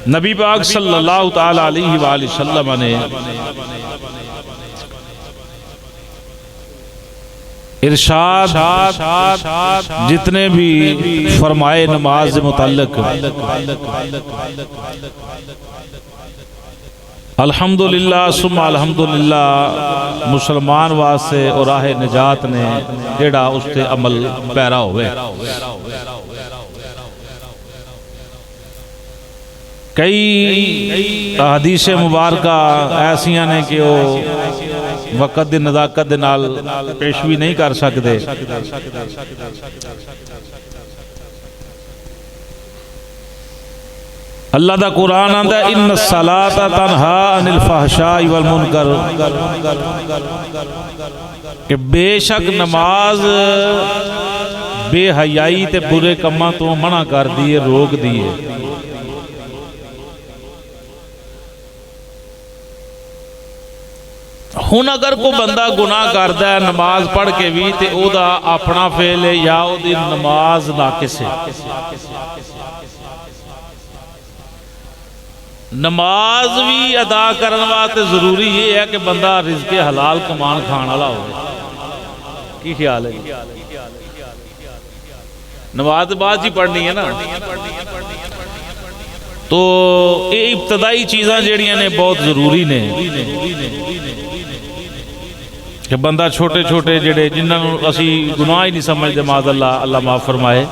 نبی پاک صلی اللہ تعالی علیہ وآلہ وسلم نے ارشاد جتنے بھی فرمائے نماز متعلق، الحمدللہ ثم الحمدللہ مسلمان واسطے اور راہ نجات نے جڑا اس تے عمل پیرا ہوئے۔ کئی حدیث مبارکہ ایسیاں نے کہ وہ وقت دی نزاکت دے نال پیشوی نہیں کر سکتے۔ اللہ دا قرآن آندا ہے ان الصلاۃ تنہا عن الفحشاء والمنکر، کہ بے شک نماز بے حیائی تے برے کماں تو منع کر دیے، روک دیے۔ ہن اگر کوئی بندہ گناہ کردا ہے نماز پڑھ کے بھی تے او دا اپنا فعل ہے یا او دی نماز ناقص ہے۔ نماز بھی ادا کرنے واسطے ضروری یہ ہے کہ بندہ رزق حلال کمان کھان والا ہو۔ کی خیال ہے؟ نماز بعد ہی پڑھنی ہے نا، تو یہ ابتدائی چیزاں جڑیاں نے بہت ضروری نے کہ بندہ چھوٹے چھوٹے جڑے جنہوں اسی گناہ ہی نہیں سمجھتے معاذ اللہ، اللہ معاف فرمائے۔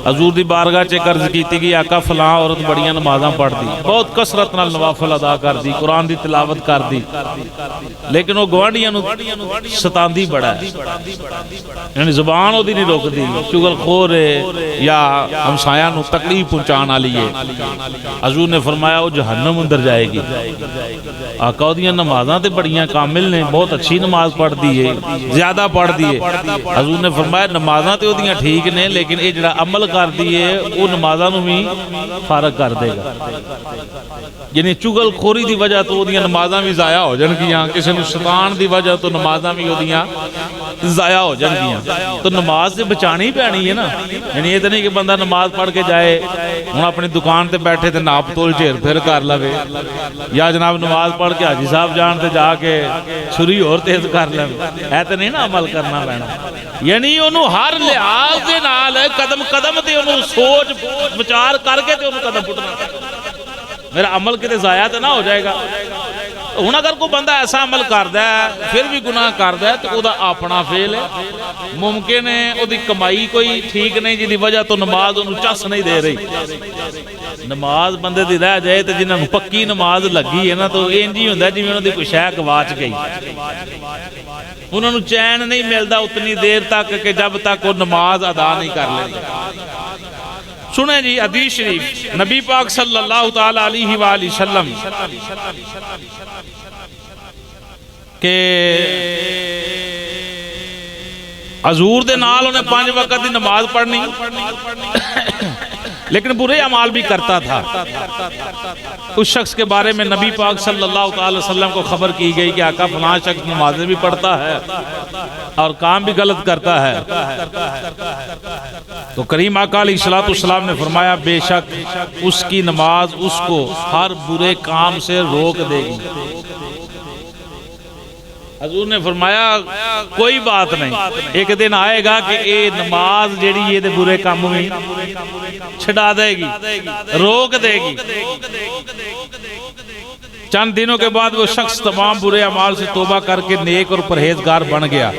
حضور دی بارگاہ چ عرض کیتی کہ آقا فلاں عورت بڑیاں نمازاں پڑھ دی، بہت کثرت نال نوافل ادا کر دی، قرآن دی تلاوت کر دی، لیکن وہ گوانڈیاں نو ستاندی بڑا ہے، یعنی زبان وہ دی نہیں روک دی، چغل خور ہے یا ہمسایاں نو تکلیف پہنچان والی ہے۔ حضور نے فرمایا وہ جہنم اندر جائے گی۔ آقا دیاں نمازاں تے بڑیاں کامل نے، بہت اچھی نماز پڑھ دیئے، زیادہ پڑھ دیئے۔ حضور نے فرمایا نمازاں تے دیاں ٹھیک نے، لیکن یہ جڑا عمل کر دیئے وہ نمازاں نو بھی فارغ کر دے گا، یعنی چغل خوری دی وجہ تو دیاں نمازاں بھی ضائع ہو جان گیاں، کسی نے شیطان دی وجہ تو نمازاں بھی دیاں ضائع ہو جان گیاں۔ تو نماز سے بچانی پینی ہے نا، یعنی یہ تو نہیں کہ بندہ نماز پڑھ کے جائے ہن اپنی دکان تے بیٹھے تے ناپ تول چیر پھر کر لوے، یا جناب نماز پڑھ کے حاجی صاحب جان تے جا کے چھری اور تیز کر لے، اے تے نہیں نا عمل کرنا پینا۔ یعنی انہوں ہر لحاظ دے نال قدم قدم تے انہوں سوچ بچار کر کے تے انہوں قدم پٹنا، میرا عمل کتے ضائع تے نہ ہو جائے گا۔ ہن اگر کوئی بندہ ایسا عمل کردا ہے پھر بھی گناہ کردا ہے تو او دا اپنا فعل ہے، ممکن ہے او دی کمائی کوئی ٹھیک نہیں جی دی وجہ تو نماز انہوں چس نہیں دے رہی۔ نماز بندے دی رہ جائے تو جنہوں پکی نماز لگی ہے نا تو انجی ہوندہ ہے جی انہوں دی کوئی شے گواچ گئی، انہوں چین نہیں ملتا اتنی دیر تک کہ جب تک وہ نماز ادا نہیں کر لیتے۔ سنیں جی حدیث شریف، نبی پاک صلی اللہ تعالی علیہ وآلہ وسلم کہ حضور دے نال انہیں 5 وقت دی نماز پڑھنی، لیکن برے اعمال بھی کرتا تھا۔ اس شخص کے بارے میں نبی پاک صلی اللہ تعالی وسلم کو خبر کی گئی کہ آقا فلاں شخص نمازیں بھی پڑھتا ہے اور کام بھی غلط کرتا ہے، تو کریم آقا علیہ السلام نے فرمایا بے شک اس کی نماز اس کو ہر برے کام سے روک دے گی۔ حضور نے فرمایا کوئی بات نہیں، ایک دن آئے گا کہ یہ نماز جیڑی یہ دے برے کام میں چھڑا دے گی، روک دے گی۔ چند دنوں کے بعد وہ شخص تمام برے اعمال سے توبہ کر کے نیک اور پرہیزگار بن گیا۔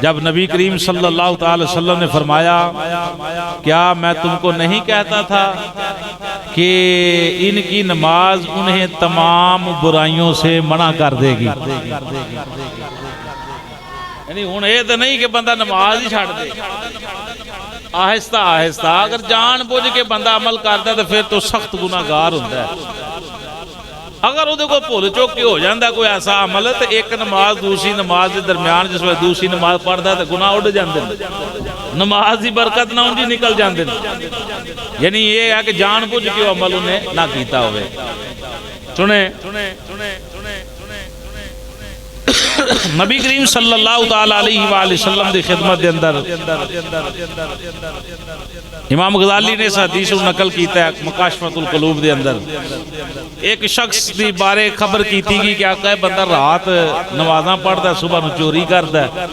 جب نبی کریم صلی اللہ تعالی وسلم نے فرمایا کیا میں تم کو نہیں کہتا تھا کہ ان کی نماز انہیں تمام برائیوں سے منع کر دے گی؟ یعنی ہن یہ تو نہیں کہ بندہ نماز ہی چھڑ دے، آہستہ آہستہ اگر جان بوجھ کے بندہ عمل کرتا ہے تو پھر تو سخت گناہگار ہوتا ہے۔ اگر وہ کو بھول چوک کے ہو جاندہ کوئی ایسا عمل ہے تو ایک نماز دوسری نماز کے درمیان جس وقت دوسری نماز پڑھتا ہے تو گناہ اڑ جاندے، نماز دی برکت نہ انجی نکل جاندے۔ یعنی یہ ہے کہ جان بوجھ کے عمل انہیں نہ کیتا ہوئے۔ سنیں نبی کریم صلی اللہ تعالی علیہ وآلہ وسلم دی خدمت دے اندر امام غزالی نے اس حدیث کو نقل کیتا ہے مکاشفۃ القلوب دے اندر ایک شخص دی بارے خبر کیتی گی کہ آقا بندہ رات نمازاں پڑھتا ہے صبح نو چوری کرتا ہے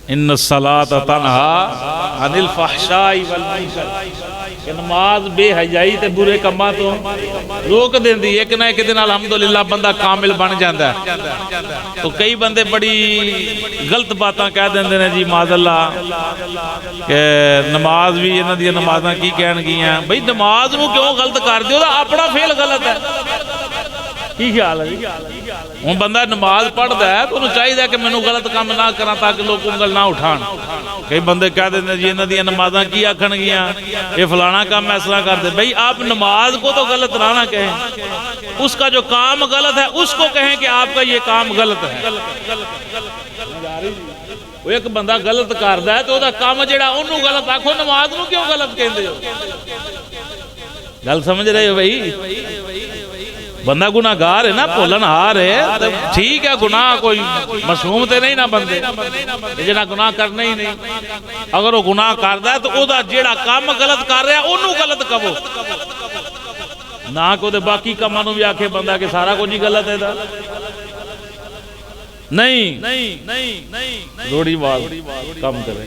ان الصلاۃ تنہا عن الفحشاء والمنکر کہ نماز بے حیائی تے برے کماں تو روک دیندی ایک نہ ایک دن الحمدللہ بندہ کامل بن جاندا ہے تو کئی بندے بڑی غلط باتاں کہہ دیندے نے جی معاذ اللہ کہ نماز بھی انہاں دی نمازاں کی کہن گیاں بھئی نماز نو کیوں غلط کر دیو اپنا فعل غلط ہے کی خیال ہے ہوں بندہ نماز پڑھتا ہے تو انہوں چاہیے کہ مینوں غلط کام نہ کرنا تاکہ لوگ انگل نہ اٹھان کئی بندے کہہ دیتے ہیں جی انہاں دی نمازاں کی آکھن گیاں یہ فلانا کام ایسا کر دے بھئی آپ نماز کو تو غلط نہ کہیں اس کا جو کام غلط ہے اس کو کہیں کہ آپ کا یہ کام غلط ہے وہ ایک بندہ غلط کردا ہے تو دا کام جڑا انہوں غلط آکھو نماز نو کیوں غلط کہندے ہو گل سمجھ رہے ہو بھئی بندہ گناہگار ہے نا بھولن ہار ہے ٹھیک ہے گناہ کوئی معصوم تے نہیں نا بندے جنا گناہ کرنا ہی نہیں اگر وہ گناہ کردا ہے تو او دا جیڑا کام غلط کر رہا ہے اونوں غلط کہو نہ کو دے باقی کاماں نوں بھی آکھے بندہ کہ سارا کچھ ہی غلط ہے دا نہیں تھوڑی بات کم کرے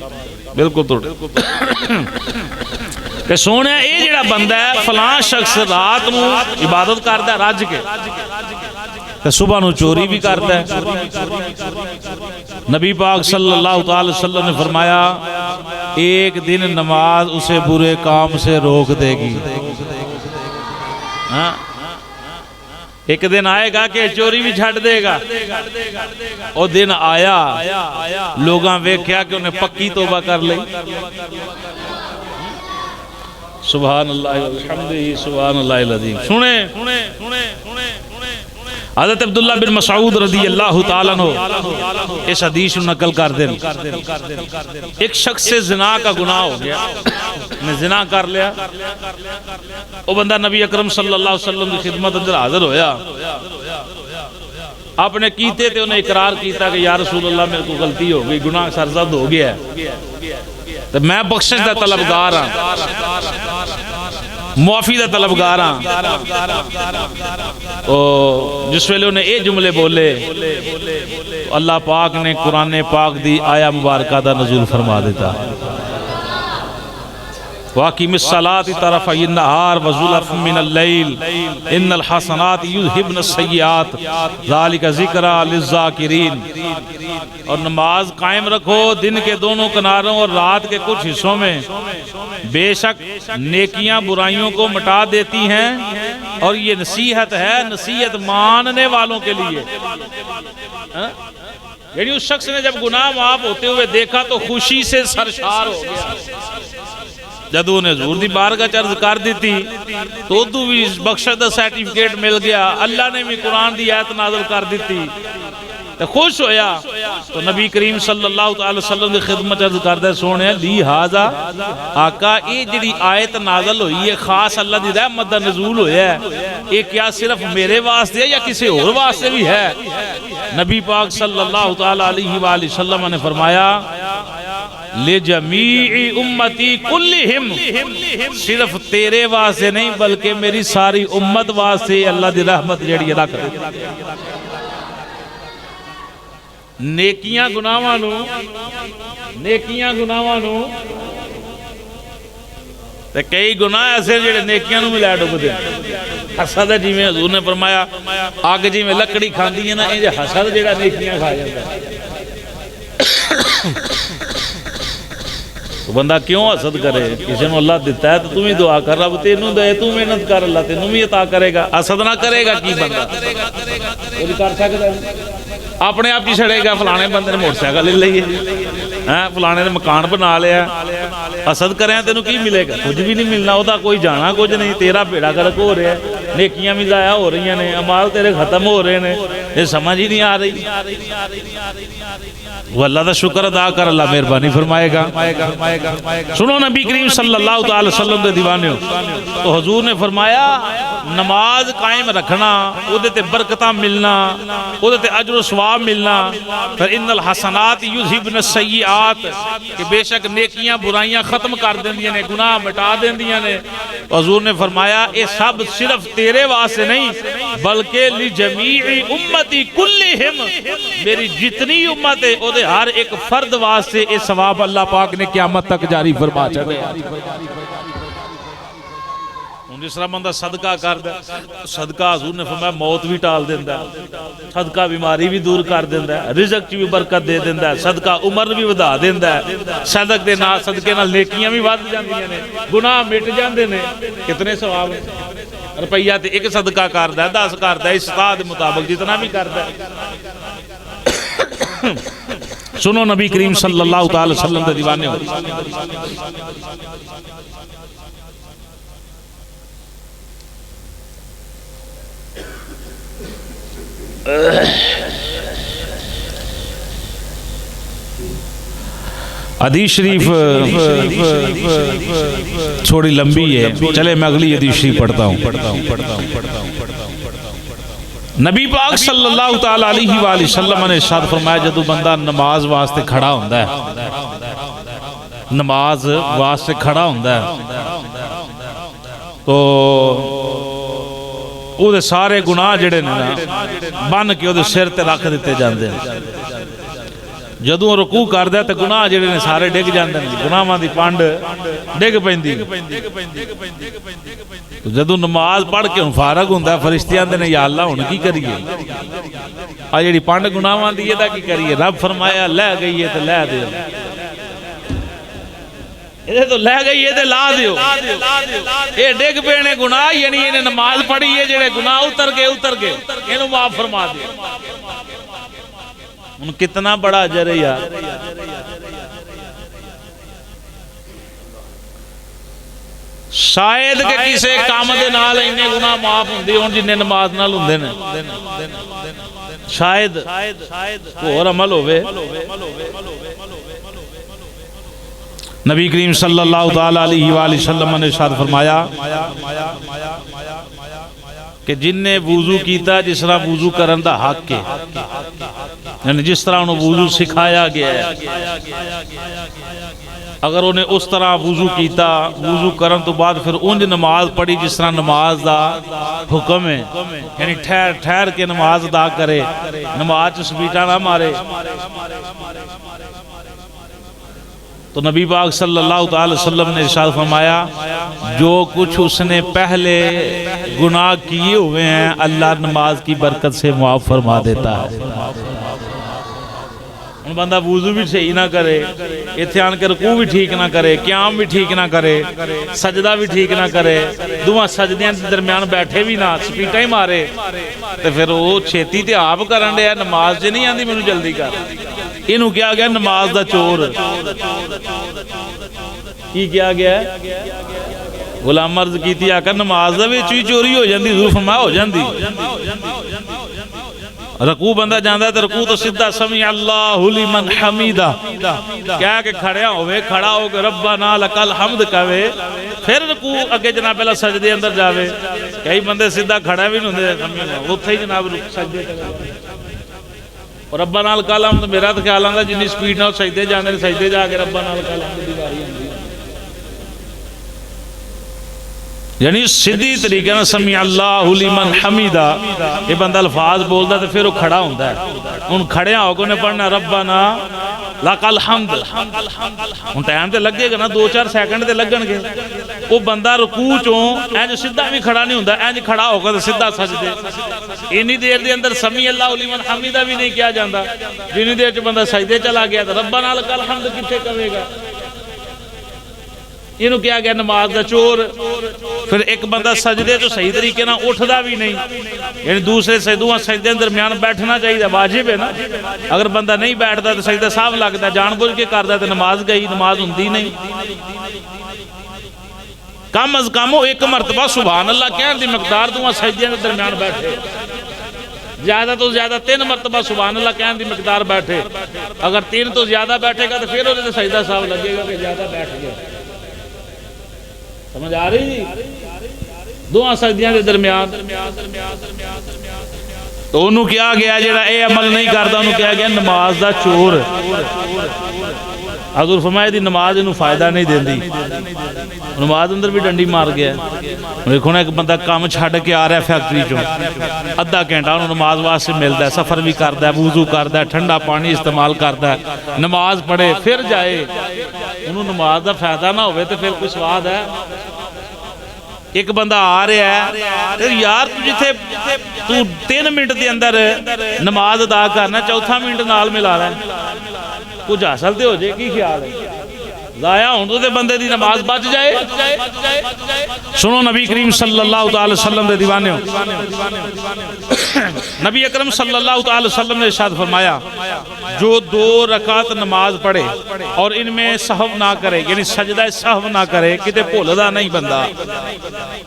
بالکل تھوڑی کہ سونے یہ جڑا بندہ ہے فلاں شخص رات نو عبادت کرتا ہے رج کے کہ صبح نو چوری بھی کرتا ہے نبی پاک صلی اللہ علیہ وسلم نے فرمایا ایک دن نماز اسے برے کام سے روک دے گی ایک دن آئے گا کہ چوری بھی چھٹ دے گا اور دن آیا لوگاں ویکھیا کہ انہیں پکی توبہ کر لئی سبحان اللہ والحمدہ سبحان اللہ العظیم سنیں حضرت عبداللہ بن مسعود رضی اللہ تعالیٰ عنہ اس حدیث نقل کر دیں ایک شخص سے زنا کا گناہ ہو گیا نے زنا کر لیا وہ بندہ نبی اکرم صلی اللہ علیہ وسلم کی خدمت اندر حاضر ہویا آپ نے کیتے تھے انہیں اقرار کیتا کہ یا رسول اللہ میرے کو غلطی ہو گئی گناہ سرزد ہو گیا ہے تو میں بخشش دا طلبگار ہاں معافی دا طلبگار ہاں جس ویلے انہیں اے جملے بولے اللہ پاک نے قرآن پاک دی آیا مبارکہ دا نزول فرما دیتا وَاقِمِ الصَّلَاةِ طَرَفَيِ النَّهَارِ وَزُلَفًا مِّنَ اللَّيْلِ إِنَّ الْحَسَنَاتِ يُذْهِبْنَ السَّيِّئَاتِ ذَلِكَ ذِكْرَىٰ لِلذَّاكِرِينَ اور نماز قائم رکھو دن کے دونوں کناروں اور رات کے کچھ حصوں میں بے شک نیکیاں برائیوں کو مٹا دیتی ہیں اور یہ نصیحت ہے نصیحت ماننے والوں کے لیے یعنی اس شخص نے جب گناہ معاف ہوتے ہوئے دیکھا تو خوشی سے سرشار ہو گیا جدو انہیں حضور دی بارگاہ چرز کر دیتی تو ادو بھی بخشش دا سرٹیفکیٹ مل گیا اللہ نے بھی قرآن دی آیت نازل کر دیتی تو خوش ہویا تو نبی کریم صلی اللہ علیہ وسلم دی خدمت چرز کردہ سونے لہذا آقا یہ جڑی آیت نازل ہوئی ہے خاص اللہ دی رحمت دا نزول ہویا ہے یہ کیا صرف میرے واسطے یا کسی اور واسطے بھی ہے نبی پاک صلی اللہ علیہ وآلہ وسلم نے فرمایا لِجَمِيعِ اُمَّتِي كُلِّهِمْ صرف تیرے واسطے نہیں بلکہ میری ساری امت واسطے اللہ دی رحمت جڑی ادا کرے نیکیاں گناہاں نو تے کئی گناہ ایسے جڑے نیکیاں نو ملا ڈوب دے حسد جی میں حضور نے فرمایا آگ جی میں لکڑی کھاندی ہے نا یہ حسد جڑا نیکیاں کھا جاتا ہے تو بندہ کیوں حسد کرے کسی نے اللہ دیتا ہے تو تم ہی دعا کر رہا تینوں دے تو محنت کر اللہ تینوں بھی عطا کرے گا حسد نہ کرے گا کی بندہ کوئی کر سکتا ہے اپنے آپ ہی چھڑے گا فلانے بندے نے موٹر سائیکل لے لئیے فلانے نے مکان بنا لیا حسد کریں تینوں کی ملے گا کچھ بھی نہیں ملنا ہوتا کوئی جانا کچھ نہیں تیرا بیڑا گرک ہو رہا ہے نیکیاں بھی ضائع ہو رہی ہیں اعمال تیرے ختم ہو رہے ہیں یہ سمجھ ہی نہیں آ رہی وہ اللہ کا شکر ادا کر، اللہ مہربانی فرمائے گا۔ سنو نبی کریم صلی اللہ تعالی وسلم دے دیوانیو، تو حضور نے فرمایا نماز قائم رکھنا، اودے تے برکتاں ملنا، اودے تے اجر و ثواب ملنا، پھر ان الحسنات یذھبن السیئات، کہ بے شک نیکیاں برائیاں ختم کر دیندیاں نے، گناہ مٹا دیندیاں نے۔ حضور نے فرمایا اے سب صرف تیرے واسطے نہیں بلکہ لجمیع امتی کلہم، میری جتنی امت ہے او دے ہر ایک فرد واسطے اے ثواب اللہ پاک نے قیامت تک جاری فرما چھڑے۔ جس طرح بندہ صدقہ کردا، صدقہ حضور نے فرمایا موت بھی ٹال دیندا ہے، صدقہ بیماری بھی دور کر دیندا ہے، رزق چ بھی برکت دے دیندا ہے، صدقہ عمر بھی ودا دیندا ہے، صدقے دے نال صدقے نال نیکیاں بھی ود جاندیاں نے، گناہ مٹ جاندے نے۔ کتنے ثواب روپیہ تے ایک صدقہ کردا ہے، 10 کردا ہے، استطاعت دے مطابق جتنا بھی کردا ہے۔ سنو نبی کریم صلی اللہ تعالی وسلم دے دیوانے ہو، حدیث شریف تھوڑی لمبی ہے، چلے میں اگلی حدیث شریف پڑھتا ہوں۔ نبی پاک صلی اللہ تعالی علیہ وآلہ وسلم نے ارشاد فرمایا جدو بندہ نماز واسطے کھڑا ہوندا ہے، نماز واسطے کھڑا ہوندا ہے تو او دے سارے گناہ جڑے نے نا بن کے او دے سر تے رکھ دیتے جاندے ہیں۔ جدوں رکوع کردا ہے تے گناہ جڑے نے سارے ڈگ جاندے ہیں، گناہاں دی پانڈ ڈگ پیندی۔ جدوں نماز پڑھ کے فارغ ہوندا ہے فرشتے آندے نے یا اللہ ہن کی کریے، آ جڑی پانڈ گناہاں دی ادا کی کریے؟ رب فرمایا لہ گئی ہے تے لہ دے، یہ تو لہ گئی ہے تے لا دیو، یہ ڈگ پینے گناہ یعنی انہیں نماز پڑھی ہے جڑے گناہ اتر گئے انہوں معاف فرما دیو۔ ان کتنا بڑا اجر ہے یار۔ شاید کہ کسے کام دے نال انہیں گناہ معاف ہوندے ہون جنہیں نماز نال ہوندے نے، شاید اور عمل ہوئے۔ نبی کریم صلی اللہ تعالی علیہ وآلہ وسلم نے ارشاد فرمایا کہ جن نے وضو کیتا جس طرح وضو کرن دا حق کے، یعنی جس طرح انہوں وضو سکھایا گیا ہے، اگر انہیں اس طرح وضو کیتا، وضو کرن تو بعد پھر انج نماز پڑھی جس طرح نماز دا حکم ہے، یعنی ٹھہر ٹھہر کے نماز ادا کرے، نماز سپیٹا نہ مارے، تو نبی پاک صلی اللہ تعالی وسلم نے ارشاد فرمایا جو کچھ اس نے پہلے گناہ کیے ہوئے ہیں اللہ نماز کی برکت سے معاف فرما دیتا ہے۔ ان بندہ وضو بھی صحیح نہ کرے، اتھیان کے رکوع بھی ٹھیک نہ کرے، قیام بھی ٹھیک نہ کرے، سجدہ بھی ٹھیک نہ کرے، دعا سجدیاں درمیان بیٹھے بھی نہ، سپیٹا ہی مارے، تو پھر وہ چھیتی تے آپ کرن دے نماز جے نہیں آندی مینوں جلدی کر۔ انہوں کیا گیا نماز دا چور، کی کیا گیا ہے؟ غلام عرض کیتی آقا نماز دا وچ بھی چوری ہو جاندی، حضور فرمایا ہو جاندی۔ رکوع بندہ جاندہ ہے تو رکوع تو سدھا سمیع اللہ لمن حمیدہ کیا کہ کھڑیا ہوئے، کھڑا ہو کے ربنا لکل حمد کہوے، پھر رکوع اگے جناب اللہ سجدے اندر جاوے۔ کئی بندے سدھا کھڑا بھی نہیں ہوندے، اتھے ہی جناب سجدے کرے، اور ربنا لکل حمد میرا تو خیال آندا جنی سپیڈ نال سجدے جاندے سجدے جا کے ربنا لکل حمد دی واری آندی، یعنی سیدھی طریقے نال سمیع اللہ لمن حمیدہ یہ بندہ الفاظ بولدا تے پھر وہ کھڑا ہوندا ہے۔ ہن کھڑیا ہو کے نے پڑھنا ربنا لکل حمد، ہن ٹائم تے لگے گا نا، 2-4 سیکنڈ تے لگن گے۔ وہ بندہ رکوع چوں انج سیدھا بھی کھڑا نہیں ہوندا، انج کھڑا ہو کے سیدھا سجدے، اینی دیر دے اندر سمیع اللہ لمن حمیدہ بھی نہیں کیا جاندا، جنی دیر چ بندہ سجدے چلا گیا تو ربنا لکل حمد کتھے کہے گا؟ انہوں کیا گیا نماز دا چور۔ پھر ایک بندہ سجدے تو صحیح طریقے نہ اٹھدا بھی نہیں، یعنی دوسرے سجدوں سجدے درمیان بیٹھنا چاہیے، واجب ہے نا۔ اگر بندہ نہیں بیٹھتا تو سجدہ صاف لگتا ہے، جان بوجھ کے کرتا تو نماز گئی، نماز ہوندی نہیں۔ کم از کم ایک مرتبہ سبحان اللہ کہنے دی مقدار تو سجدے درمیان بیٹھے، زیادہ تو زیادہ 3 مرتبہ سبحان اللہ کہنے دی مقدار بیٹھے. اگر 3 تو زیادہ بیٹھے گا تو پھر وہ سجدہ صاحب لگے گا کہ زیادہ بیٹھ گیا. سمجھ آ رہی جی؟ دو سجدیاں دے درمیان تو انہوں کیا گیا جڑا اے عمل نہیں کرتا انہوں کیا گیا نماز دا چور. حضور فرمایا دی نماز انہوں فائدہ نہیں دین دی. نماز اندر بھی ڈنڈی مار گیا. دیکھو نا ایک بندہ کام چھاڑ کے آ رہا ہے فیکٹری چوں, ادھا گھنٹہ انہوں نماز واسطے ملتا ہے, سفر بھی کرتا ہے, وضو کرتا ہے, ٹھنڈا پانی استعمال کرتا ہے, نماز پڑھے پھر جائے, انہوں نماز دا فائدہ نہ ہوئے تو پھر کوئی سواد ہے؟ ایک بندہ آ رہا ہے یار جتھے تو 3 منٹ دے اندر نماز ادا کرنا, چوتھا منٹ نال ملا رہا ہے, کچھ حاصل تے ہو جائے, کی خیال ہے؟ ضائع ہون تو بندے دی نماز بچ جائے. سنو نبی کریم صلی اللہ علیہ وسلم دے دیوانے ہو. نبی اکرم صلی اللہ علیہ وسلم نے ارشاد فرمایا جو 2 رکعت نماز پڑھے اور ان میں سہو نہ کرے, یعنی سجدہ سہو نہ کرے, کتے بھولدا نہیں بندہ,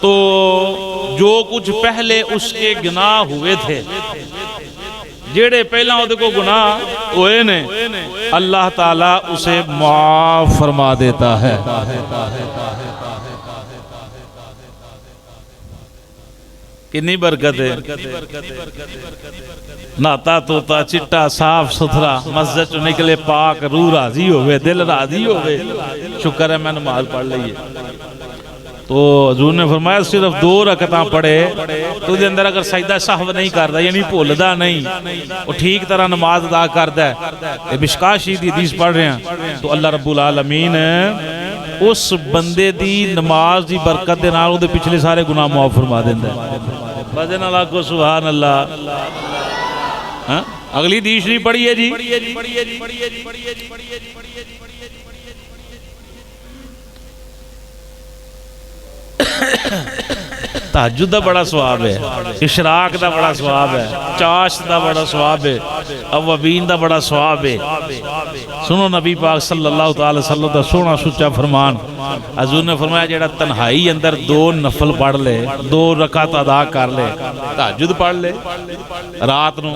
تو جو کچھ پہلے اس کے گناہ ہوئے تھے, جیڑے پہلا ہوتے کو گناہ ہوئے نے, اللہ تعالیٰ اسے معاف فرما دیتا ہے. کنی برکت ہے. ناتا توتا چٹا صاف ستھرا, مسجد چو نکلے پاک, روح راضی ہوئے, دل راضی ہوئے, شکر ہے میں نماز پڑھ لئیے. تو حضور نے فرمایا صرف 2 رکعتاں پڑھے تو دے اندر اگر سجدہ سہو نہیں کردا, یعنی بھولدا نہیں, وہ ٹھیک طرح نماز ادا کردا ہے, مشکاہ شریف دی حدیث پڑھ رہے ہیں, تو اللہ رب العالمین اس بندے دی نماز دی برکت دے نال دے پچھلے سارے گناہ معاف فرما دیندا ہے. بجن اللہ کو سبحان اللہ. اگلی حدیث نہیں پڑھی ہے جی. تہجد دا بڑا ثواب ہے, اشراق دا بڑا ثواب ہے, چاش دا بڑا ثواب ہے, اوابین دا بڑا ثواب ہے. سنو نبی پاک صلی اللہ علیہ وسلم دا سونا سچا فرمان. حضور نے فرمایا جیڑا تنہائی اندر 2 نفل پڑھ لے, 2 رکعت ادا کر لے, تہجد پڑھ لے رات نو,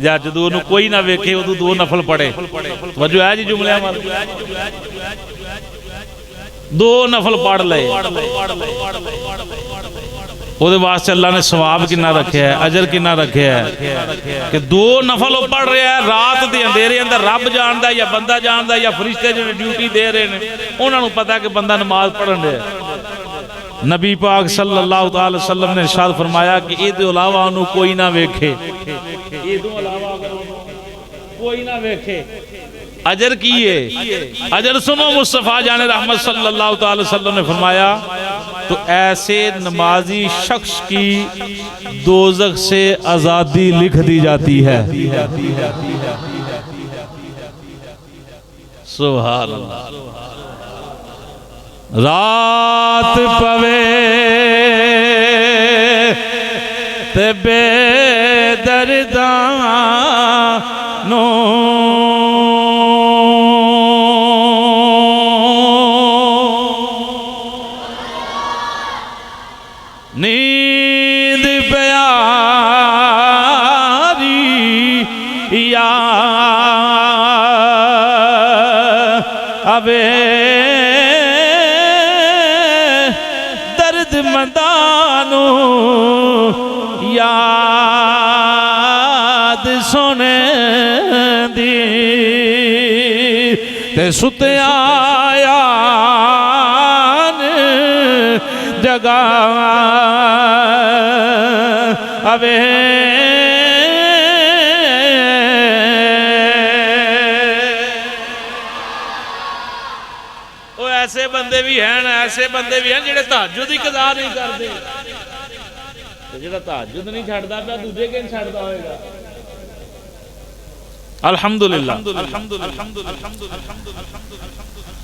یا جدو نو کوئی نہ ویکھے ادو 2 نفل پڑھے. وجہ ہے جی جملے ہمارے 2 نفل پڑھ لے, وہ دے واسطے اللہ نے ثواب کنا رکھے ہے, اجر کنا رکھے ہے کہ 2 نفل پڑھ رہے ہیں رات دے اندھیرے اندر. رب جاندا یا بندہ جاندا یا فرشتے جو ڈیوٹی دے رہے ہیں, انہاں نوں پتہ کہ بندہ نماز پڑھن رہا ہے. نبی پاک صلی اللہ علیہ وسلم نے ارشاد فرمایا کہ اے دے علاوہ انہوں کوئی نہ ویکھے, اے دے علاوہ کوئی نہ ویکھے. اجر کیے اجر سنو, مصطفیٰ جان رحمت صلی اللہ علیہ وسلم نے فرمایا تو ایسے نمازی شخص کی دوزخ سے آزادی لکھ دی جاتی ہے. سبحان اللہ. رات پوے تے بے درداں نو نیند پیاری یا ابے درد مندانو یاد سونے دی تے ستے آیا جگہ ابے وہ ایسے بندے بھی ہیں جڑے تہجد ہی قضا نہیں کرتے. جڑا تہجد نہیں چھڑدا پیا دوجے کیں چھڑدا ہوئے گا. الحمدللہ.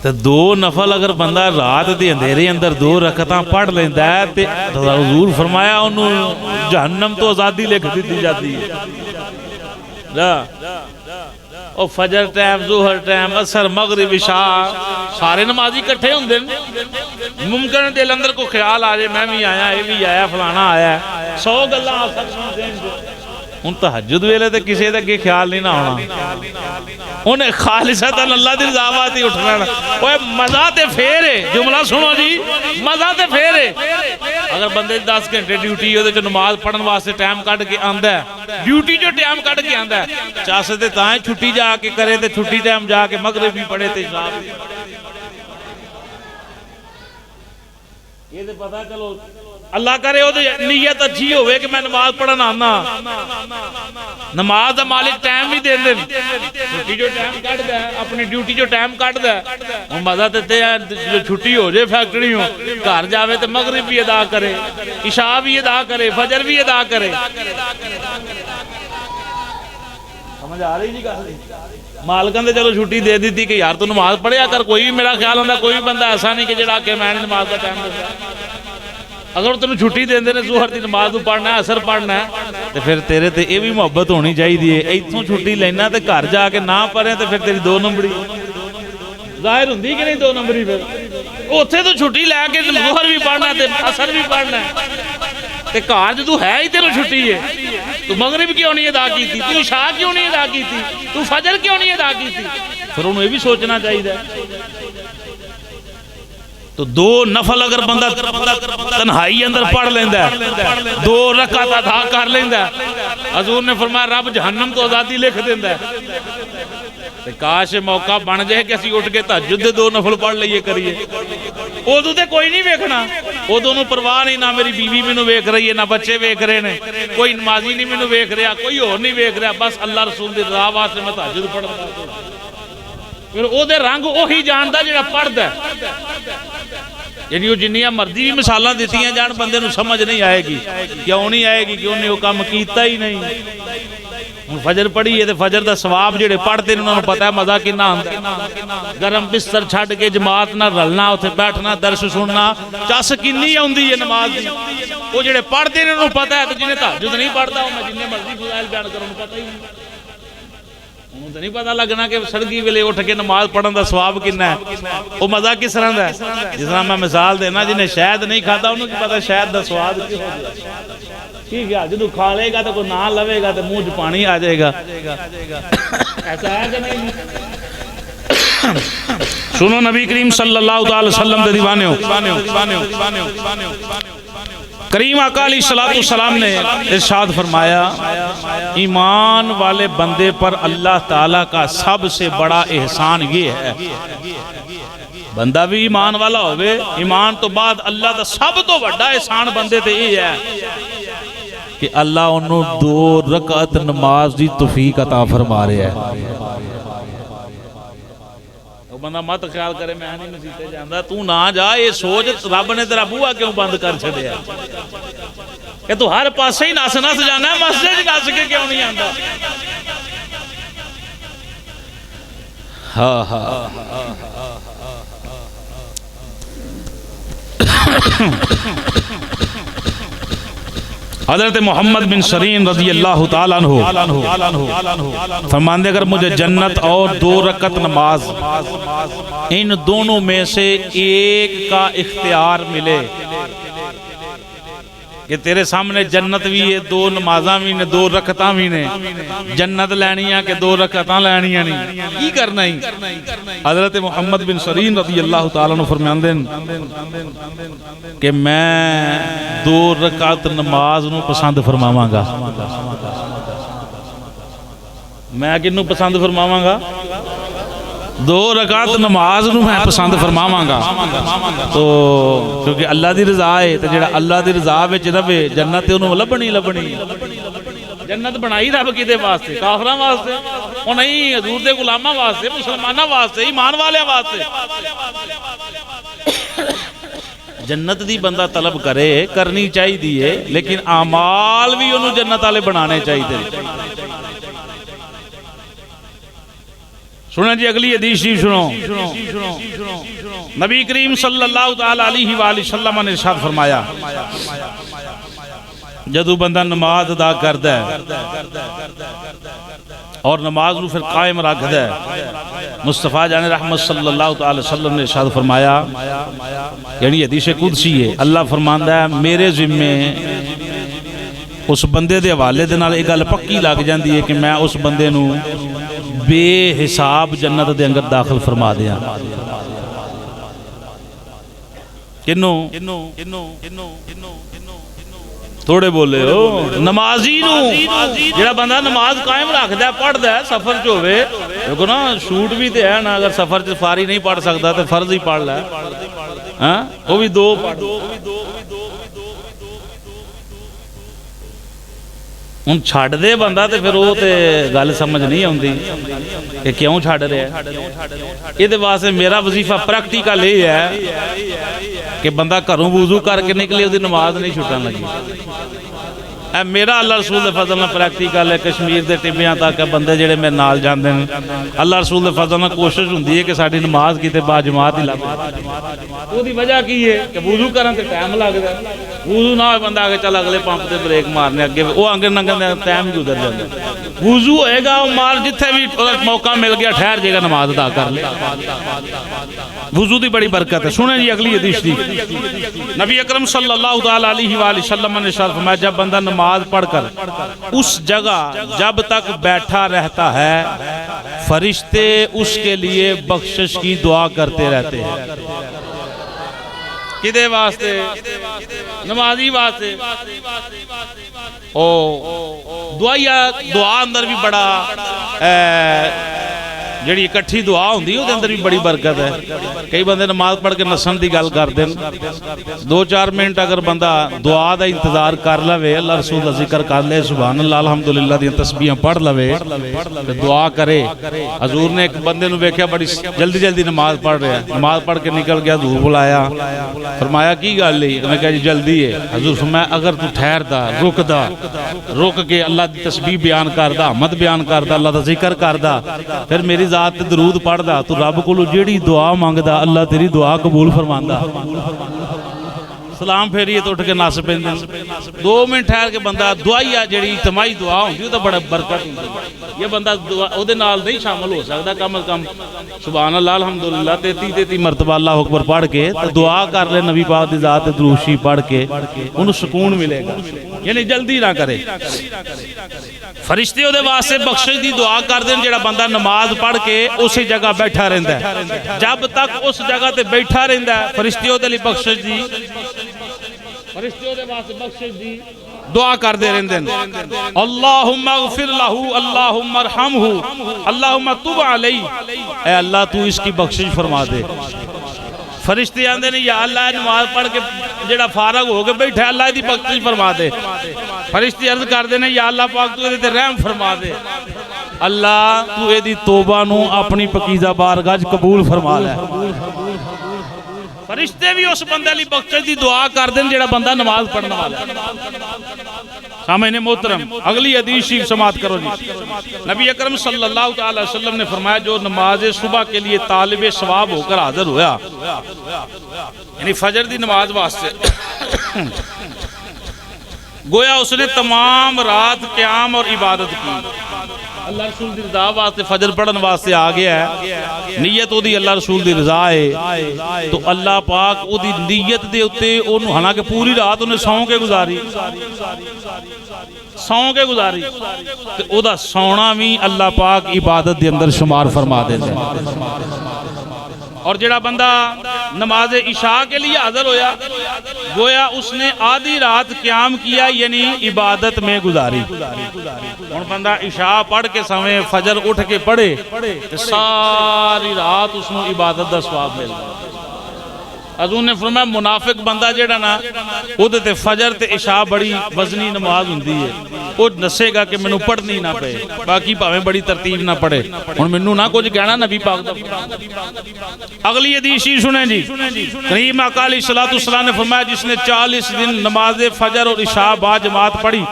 تو 2 نفل اگر بندہ رات دے اندھیرے اندر 2 رکعتاں پڑھ لیندا ہے تے حضور فرمایا انہوں جہنم تو آزادی لکھ دی جاتی ہے. او فجر ٹائم, ظہر ٹائم, عصر, مغرب, عشاء سارے نمازی کٹھے ہوندے نے. ممکن دل اندر کو خیال آ جائے میں بھی آیا, یہ بھی آیا, فلانا آیا, 100 گلاں آ سکدیاں. ان تہجد ویلے تے کسی دے اگے خیال نہیں نہ ہونا انہیں خالصتاً اللہ دی رضا واسطے اٹھنا اوے مزہ تے پھر ہے جملہ سنو جی مزہ تے پھر ہے اگر بندے 10 گھنٹے ڈیوٹی ہے جو نماز پڑھن واسطے ٹائم کٹ کے آندا ہے ڈیوٹی جو ٹائم کٹ کے آندا ہے چاسے تے تاں چھٹی جا کے کرے تے چھٹی ٹائم جا کے مغرب بھی پڑھے تے عشاء بھی یہ تے پتہ چلو اللہ کرے وہ نیت اچھی ہوئے کہ میں نماز پڑھنا آنا نماز دا مالک ٹائم بھی دے دیں چھٹی جو ٹائم کٹ دا ہے اپنی ڈیوٹی جو ٹائم کٹ دا ہے وہ مزہ دیتے ہیں جو چھٹی ہو جائے فیکٹری ہو گھر جاوے تو مغرب بھی ادا کرے عشاء بھی ادا کرے فجر بھی ادا کرے سمجھ آ رہی جی کہا مالکان دے چلو چھٹی دے دی تھی کہ یار تو نماز پڑھے کر کوئی بھی میرا خیال ہوندہ کوئی بھی بندہ ایسا نہیں کہ جڑا کہ میں نے نماز کا ٹائم دے اگر تمہیں چھٹی دیں دینے ظہر دی نماز تو پڑھنا ہے عصر پڑھنا ہے تو پھر تیرے تے یہ بھی محبت ہونی چاہیے ایتھوں چھٹی لینا تے گھر جا کے نہ پڑھیں تو پھر تیری 2 نمبری ظاہر ہوندی کہ نہیں 2 نمبری پھر اتھے تو چھٹی لے کے ظہر بھی پڑھنا ہے عصر بھی پڑھنا ہے تے گھر جو تو ہے ہی تیرے چھٹی ہے تو مغرب کیوں نہیں ادا کی تھی تو عشاء کیوں نہیں ادا کی تھی تو فجر کیوں نہیں ادا کی تھی پھر انہوں یہ بھی سوچنا چاہیے تو 2 نفل اگر بندہ تنہائی اندر پڑھ لیندہ ہے 2 رکعت ادا کر لیندہ ہے حضور نے فرمایا رب جہنم تو آزادی لکھ دیندہ ہے کاش موقع بن جائے کہ اسی اٹھ کے تہجد 2 نفل پڑھ لئیے کریے ادو تے کوئی نہیں ویکھنا ادو نو پرواہ نہیں نہ میری بیوی مینوں ویکھ رہی ہے نہ بچے ویکھ رہے نے کوئی نمازی نہیں مینوں ویکھ رہا کوئی اور نہیں ویکھ رہا بس اللہ رسول دی رضا واسطے میں تہجد پڑھدا پھر او دے رنگ وہی جاندا جڑا پڑھدا ہے یعنی وہ جنیاں مرضی بھی مثالاں دیتی ہیں جان بندے نو سمجھ نہیں آئے گی کیوں نہیں آئے گی کہ انہیں وہ کام کیتا ہی نہیں فجر پڑھی ہے تو فجر دا ثواب جڑے پڑھتے ہیں انہوں نے پتا ہے مزہ کنا آندا گرم بستر چھڑ کے جماعت نہ رلنا اتھے بیٹھنا درس سننا چاس کنی ہوندی ہے نماز دی وہ جڑے پڑھتے ہیں انہوں نے پتا ہے تو جنہیں تہجد نہیں پڑھتا ہوں میں جنہیں مرضی فضائل بیان کروں انہوں پتا ہی نہیں انہوں تو نہیں پتا لگنا کہ سڑکی ویلے اٹھ کے نماز پڑھن دا ثواب کنا ہے وہ مزہ کس طرح ہے جس طرح میں مثال دینا جنہیں شاید نہیں کھاتا انہوں کی پتا شاید دا ثواب کی ہو گیا ٹھیک ہے جدو کھا لے گا تو کوئی نہ لوے گا تو منہ پانی آ جائے گا ایسا ہے کہ نہیں سنو نبی کریم صلی اللہ علیہ وسلم دے دیوانے ہو کریم آقا علیہ السلام نے ارشاد فرمایا ایمان والے بندے پر اللہ تعالیٰ کا سب سے بڑا احسان یہ ہے بندہ بھی ایمان والا ہوئے ایمان تو بعد اللہ دا سب تو بڑا احسان بندے تے یہ ہے کہ اللہ انہوں 2 رکعت نماز دی توفیق عطا فرما رہے ہیں بندہ مت خیال کرے میں نہیں مسیطے جاندہ تو نہ جا یہ سوچ رب نے تیرا بوہا کیوں بند کر چھڑے ہے کہ تو ہر پاسے ہی ناس جانا ہے مسجد ناس کے کیوں نہیں آندہ ہاں ہاں حضرت محمد بن سرین رضی اللہ تعالیٰ عنہ فرماندے اگر مجھے جنت اور 2 رکعت نماز ان دونوں میں سے ایک کا اختیار ملے کہ تیرے سامنے جنت بھی ہے 2 نمازاں بھی نے 2 رکعتاں بھی نے جنت لینیاں کہ 2 رکعتاں لینیاں نہیں کی کرنا ہی حضرت محمد بن سرین رضی اللہ تعالیٰ عنہ فرماندے کہ میں 2 رکعت نماز نو پسند فرماواں گا میں کنو پسند فرماواں گا 2 رکعت نماز نو میں پسند فرماواں گا تو کیونکہ اللہ دی رضا ہے تو جڑا اللہ دی رضا وچ رہے جنت انہوں لبنی جنت بنائی رب کیتے واسطے کافراں واسطے وہ نہیں حضور دے غلاماں واسطے مسلماناں واسطے ایمان والے واسطے جنت دی بندہ طلب کرے کرنی چاہی دیئے لیکن اعمال بھی انہوں جنت والے بنانے چاہی دے سنیں جی اگلی حدیث جی سنو نبی کریم صلی اللہ علیہ وآلہ وسلم نے ارشاد فرمایا جدو بندہ نماز ادا کردا ہے اور نماز نو پھر قائم رکھدا ہے مصطفیٰ جان رحمت صلی اللہ علیہ وسلم نے ارشاد فرمایا یعنی حدیث قدسی ہے اللہ فرماندا ہے میرے ذمے اس بندے دے حوالے دے نال یہ گل پکی لگ جاندی ہے کہ میں اس بندے نو بے حساب جنت دے اندر داخل فرما دیا. کنوں تھوڑے بولے ہو نمازی نو جڑا بندہ نماز قائم رکھدا ہے پڑھدا ہے سفر چ ہوے دیکھو نا شوٹ بھی تے ہے نا اگر سفر چ فاری نہیں پڑھ سکدا تے فرض ہی پڑھ لے ہاں وہ بھی دو پڑھ ہوں چھڈ دے بندہ تے پھر وہ تے گل سمجھ نہیں آتی کہ کیوں چھڈ رہا ہے. یہ واسطے میرا وظیفہ پریکٹیکل یہ ہے کہ بندہ گھروں وضو کر کے نکلے وہ نماز نہیں چھٹن لگی. اے میرا اللہ رسول دے فضل نال پریکٹیکل ہے. کشمیر دے ٹبیاں تک بندے جڑے میرے نال جاندے ہیں اللہ رسول دے فضل نال کوشش ہوندی ہے کہ ساری نماز کیتے با جماعت ہی لگ وہ دی وجہ کی ہے کہ وضو کرن تے ٹائم لگدا ہے. وضو نہ ہوئے بندہ آگے چل اگلے پمپ تے بریک مارنے اگے وہ آگے ننگن ٹائم گزر جاندا. وضو ہوئے گا وہ مال جتھے بھی موقع مل گیا ٹھہر جائے گا نماز ادا کر لے. وضو دی بڑی برکت ہے. سنیں جی اگلی حدیث دی. نبی اکرم صلی اللہ تعالی علیہ وآلہ وسلم نے ارشاد فرمایا جب بندہ نماز پڑھ کر اس جگہ جب تک بیٹھا رہتا ہے فرشتے اس کے لیے بخشش کی دعا کرتے رہتے ہیں. کدے واسطے؟ نمازی واسطے. دعا اندر بھی بڑا جڑی اکٹھی دعا ہوندی ہے اندر بھی بڑی برکت ہے. کئی بندے نماز پڑھ کے نسن دی گل کرتے ہیں. 2-4 منٹ اگر بندہ دعا دا انتظار کر لوے اللہ رسول دا ذکر کر لے سبحان اللہ الحمدللہ دی تسبیحاں پڑھ لوے دعا کرے. حضور نے ایک بندے نو ویکھیا بڑی جلدی جلدی نماز پڑھ رہا ہے. نماز پڑھ کے نکل گیا حضور بلایا فرمایا کی گل ہے؟ انہوں نے کہا جی جلدی ہے. حضور فرمایا اگر تو ٹھہردا رک کے اللہ دی تسبیح بیان کردا حمد بیان کردا اللہ دا ذکر کردا پھر میری ذات درود پڑھدا تو رب کولو جیڑی دعا مانگدا اللہ تیری دعا قبول فرماندا. سلام پھیریے تو اٹھ کے نس پیندے. 2 منٹ ٹھہر کے بندہ دعائی جڑی اجتماعی دعا ہوندی تو بڑا برکت ہوندی. یہ بندہ او دے نال نہیں شامل ہو سکدا کم از کم سبحان اللہ الحمدللہ 33 مرتبہ اللہ اکبر پڑھ کے تو دعا کر لے نبی پاک دی ذات درود شریف پڑھ کے انہوں سکون ملے گا. یعنی جلدی نہ کرے. فرشتے دے واسطے بخشش دی دعا کر دین جڑا بندہ نماز پڑھ کے اسی جگہ بیٹھا رہندا ہے. جب تک اس جگہ تے بیٹھا رہندا ہے فرشتے دے لئی بخشش دی فرشتے دے واسطے بخشش دی دعا کر دے رہندے اللہم اغفر لہو اللہم ارحمہ اللہم تب علی. اے اللہ تو اس کی بخشش فرما دے. فرشتے آندے نے یا اللہ نماز پڑھ کے جڑا فارغ ہو کے بیٹھا اللہ دی بخشش فرما دے. فرشتے عرض کر دے نے یا اللہ پاک تو تے رحم فرما دے. اللہ تو اے دی توبہ نو اپنی پکیزہ بارگاہ قبول فرما لے. فرشتے بھی اس بندے لی بخشش دی دعا کر دیں جڑا بندہ نماز پڑھنا والا. سامعین محترم اگلی حدیث شریف سماعت کرو جی. نبی اکرم صلی اللہ تعالی وسلم نے فرمایا جو نماز صبح کے لیے طالب ثواب ہو کر حاضر ہوا یعنی فجر دی نماز واسطے گویا اس نے تمام رات قیام اور عبادت کی. اللہ رسول دی رضا واسطے فجر پڑھن واسطے آ گیا ہے. نیت او دی اللہ رسول دی رضا ہے تو اللہ پاک او دی نیت دے اتے انہوں حالانکہ پوری رات انہیں سوں کے گزاری تو او دا سونا بھی اللہ پاک عبادت دے اندر شمار فرما دے دے. اور جڑا بندہ نماز عشاء کے لیے حاضر ہویا گویا اس نے آدھی رات قیام کیا یعنی عبادت میں گزاری. اور بندہ عشاء پڑھ کے سمے فجر اٹھ کے پڑھے تو ساری رات اس نے عبادت دا ثواب مل گیا. حضور نے فرمایا منافق بندہ جڑا نا او دے تے فجر تے عشاء بڑی وزنی نماز ہوندی ہے او نسے گا کہ منوں پڑھنی نہ پے باقی بھاویں بڑی ترتیب نہ پڑھے. ہن منوں نہ کچھ کہنا نبی پاک دا. اگلی حدیث سنیں جی. کریم آقا علیہ الصلوۃ والسلام نے فرمایا جس نے 40 دن نماز فجر اور عشاء با جماعت پڑھی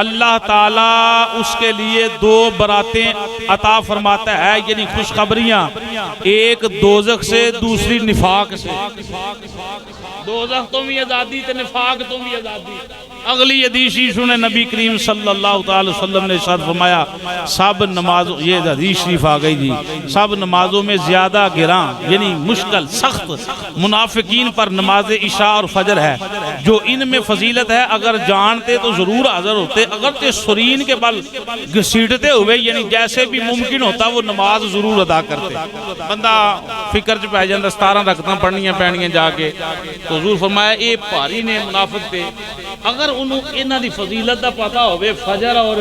اللہ تعالی اس کے لیے 2 براتیں عطا فرماتا ہے یعنی خوشخبریاں. ایک دوزخ سے دوسری نفاق سے. دوزخ تو بھی آزادی تے نفاق تو بھی آزادی. اگلی حدیث سنے نبی کریم صلی اللہ تعالی وسلم نے ارشاد فرمایا سب نمازوں، یہ حدیث شریف آ گئی جی، سب نمازوں میں زیادہ گراں یعنی مشکل سخت منافقین پر نماز عشاء اور فجر ہے، جو ان میں فضیلت ہے اگر جانتے تو ضرور حاضر ہوتے، اگرچہ سرین کے بل گھسیٹتے ہوئے یعنی جیسے بھی ممکن ہوتا وہ نماز ضرور ادا کرتے۔ بندہ فکر چ پہ جاندہ 17 رکعتاں پڑھنیاں پینیاں جا کے، تو حضور فرمایا اے بھاری نے منافق تے، اگر انہوں انہاں دی فضیلت دا پتہ ہوئے، فجر اور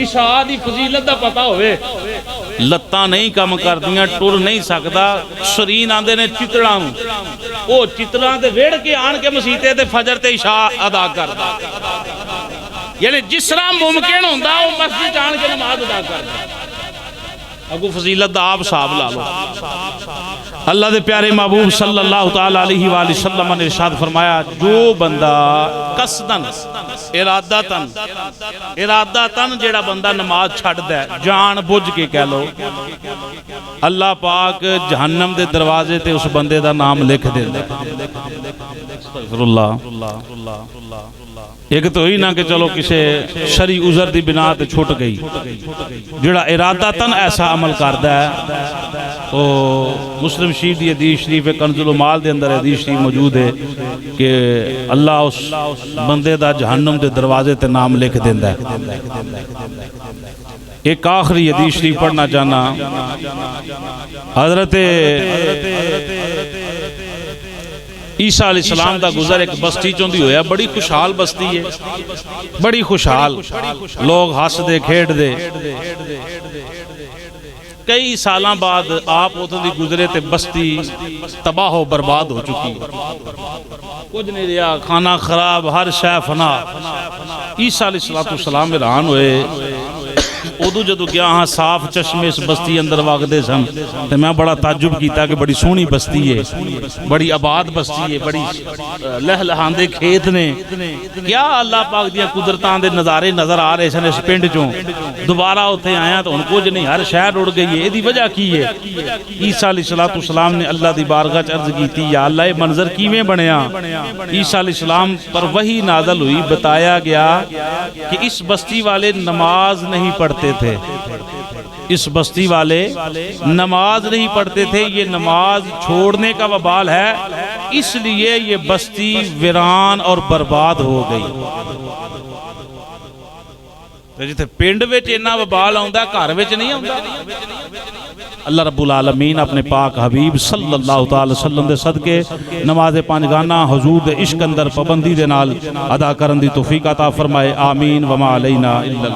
عشاء دی فضیلت دا پتہ ہوئے، لتاں نہیں کم کر دیاں، ٹر نہیں سکدا، سرین آندے نے چتڑاں، او چتڑاں دے ویڑ کے آن کے مسیتے تے فجر تے عشاء ادا کردا، یعنی جس طرح ممکن ہوندا وہ مسجد آن کے نماز ادا کردا۔ اگو فضیلت دا آپ صاحب لالو۔ اللہ دے پیارے محبوب صلی اللہ تعالی علیہ وآلہ وسلم نے ارشاد فرمایا جو بندہ قصدن ارادتن جیڑا بندہ نماز چھڑ دے جان بوجھ کے کہہ لو، اللہ پاک جہنم دے دروازے تے اس بندے دا نام لکھ دے۔ استغفر اللہ۔ ایک تو ہی نہ کہ چلو کسے شرعی عذر دی بنا تے چھوٹ گئی، جڑا ارادتن ایسا عمل کردا ہے تو مسلم شریف دی حدیث شریف کنز المال دے اندر حدیث شریف موجود ہے کہ اللہ اس بندے دا جہنم دے دروازے تے نام لکھ دیندا ہے۔ ایک آخری حدیث شریف پڑھنا چاہنا، حضرت عیسیٰ علیہ السلام دا گزر ایک بستی چوندی ہویا، بڑی خوشحال بستی ہے، بڑی خوشحال، لوگ ہس دے کھیڑ دے۔ کئی سالاں بعد آپ اتھوں دی گزرے تے بستی تباہ و برباد ہو چکی، کچھ نہیں رہا، کھانا خراب، ہر شے فنا۔ عیسیٰ علیہ السلام حیران ہوئے، ادو جدو گیا ہاں صاف چشمے اس بستی اندر واقع سن، تو میں بڑا تعجب کیتا کہ بڑی سونی بستی ہے، بڑی آباد بستی ہے، بڑی لہلہاندے کھیت نے، کیا اللہ پاک دیا قدرتان دے نظارے نظر آ رہے سن اس پنڈ چوں۔ دوبارہ ہوتے آیا تو ان کو نہیں، ہر شہر اڑ گئی ہے، دی وجہ کی ہے؟ عیسیٰ علیہ السلام نے اللہ دی بارگاہ عرض کی تھی، یا اللہ یہ منظر کیویں بنیا؟ عیسیٰ علیہ السلام پر وحی نازل ہوئی، بتایا گیا کہ اس بستی والے نماز نہیں پڑھتے تھے، اس بستی والے نماز نہیں پڑھتے تھے، یہ نماز چھوڑنے کا وبال ہے، اس لیے یہ بستی ویران اور برباد ہو گئی۔ جتھے پنڈ وچ اتنا وبال آوندا ہے، گھر وچ نہیں آوندا۔ اللہ رب العالمین اپنے پاک حبیب صلی اللہ تعالی وسلم دے صدقے نماز پانچگانہ حضور دے عشق اندر پابندی دے نال ادا کرن دی توفیق عطا فرمائے، آمین وما علینا الا